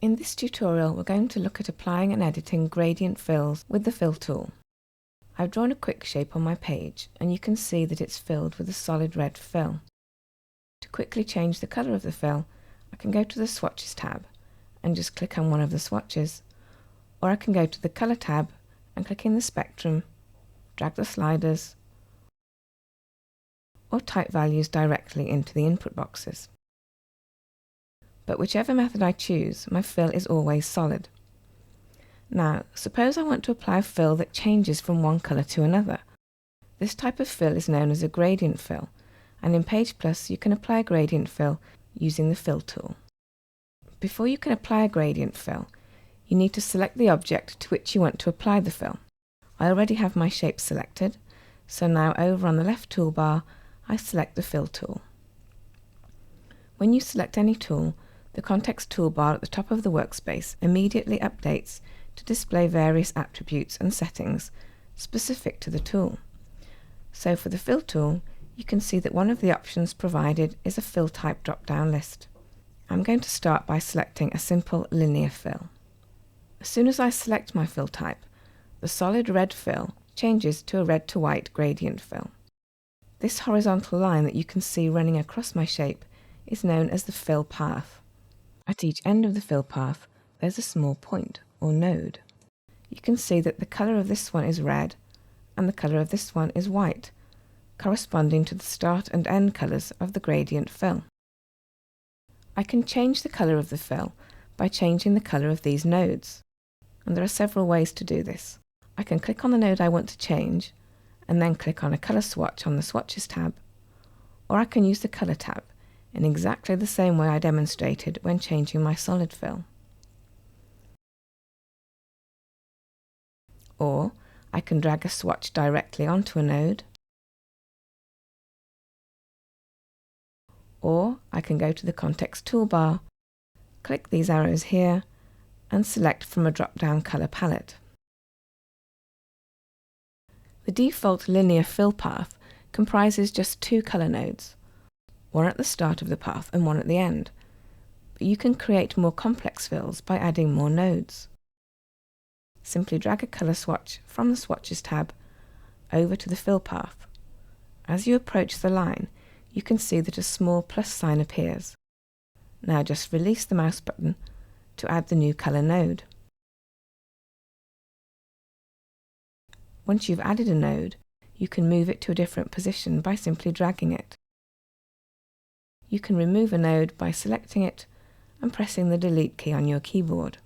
In this tutorial, we're going to look at applying and editing gradient fills with the Fill tool. I've drawn a quick shape on my page, and you can see that it's filled with a solid red fill. To quickly change the colour of the fill, I can go to the Swatches tab and just click on one of the swatches, or I can go to the Colour tab and click in the spectrum, drag the sliders, or type values directly into the input boxes. But whichever method I choose, my fill is always solid. Now, suppose I want to apply a fill that changes from one colour to another. This type of fill is known as a gradient fill, and in PagePlus you can apply a gradient fill using the Fill tool. Before you can apply a gradient fill, you need to select the object to which you want to apply the fill. I already have my shape selected, so now over on the left toolbar I select the Fill tool. When you select any tool, the context toolbar at the top of the workspace immediately updates to display various attributes and settings specific to the tool. So for the Fill tool, you can see that one of the options provided is a fill type drop-down list. I'm going to start by selecting a simple linear fill. As soon as I select my fill type, the solid red fill changes to a red to white gradient fill. This horizontal line that you can see running across my shape is known as the fill path. At each end of the fill path, there's a small point, or node. You can see that the colour of this one is red, and the colour of this one is white, corresponding to the start and end colours of the gradient fill. I can change the colour of the fill by changing the colour of these nodes, and there are several ways to do this. I can click on the node I want to change, and then click on a colour swatch on the Swatches tab, or I can use the Colour tab in exactly the same way I demonstrated when changing my solid fill. Or I can drag a swatch directly onto a node, or I can go to the context toolbar, click these arrows here, and select from a drop-down colour palette. The default linear fill path comprises just two colour nodes, one at the start of the path and one at the end, but you can create more complex fills by adding more nodes. Simply drag a colour swatch from the Swatches tab over to the fill path. As you approach the line, you can see that a small plus sign appears. Now just release the mouse button to add the new colour node. Once you've added a node, you can move it to a different position by simply dragging it. You can remove a node by selecting it and pressing the Delete key on your keyboard.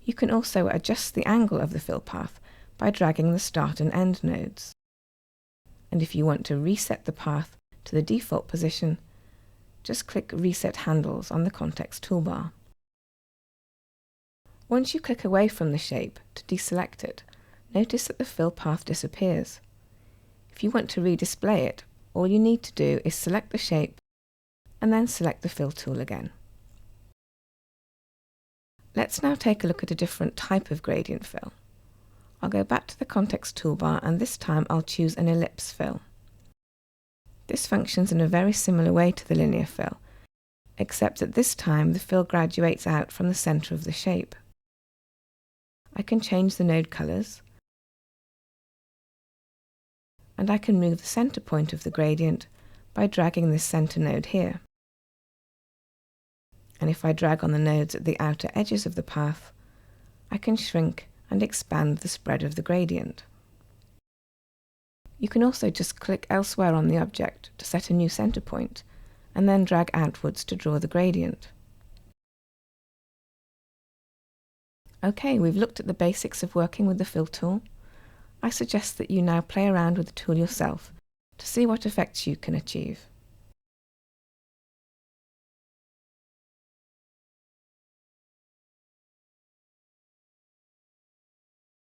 You can also adjust the angle of the fill path by dragging the start and end nodes. And if you want to reset the path to the default position, just click Reset Handles on the context toolbar. Once you click away from the shape to deselect it, notice that the fill path disappears. If you want to redisplay it, all you need to do is select the shape and then select the Fill tool again. Let's now take a look at a different type of gradient fill. I'll go back to the context toolbar, and this time I'll choose an ellipse fill. This functions in a very similar way to the linear fill, except that this time the fill graduates out from the centre of the shape. I can change the node colours, and I can move the centre point of the gradient by dragging this centre node here. And if I drag on the nodes at the outer edges of the path, I can shrink and expand the spread of the gradient. You can also just click elsewhere on the object to set a new centre point, and then drag outwards to draw the gradient. Okay, we've looked at the basics of working with the Fill tool. I suggest that you now play around with the tool yourself to see what effects you can achieve.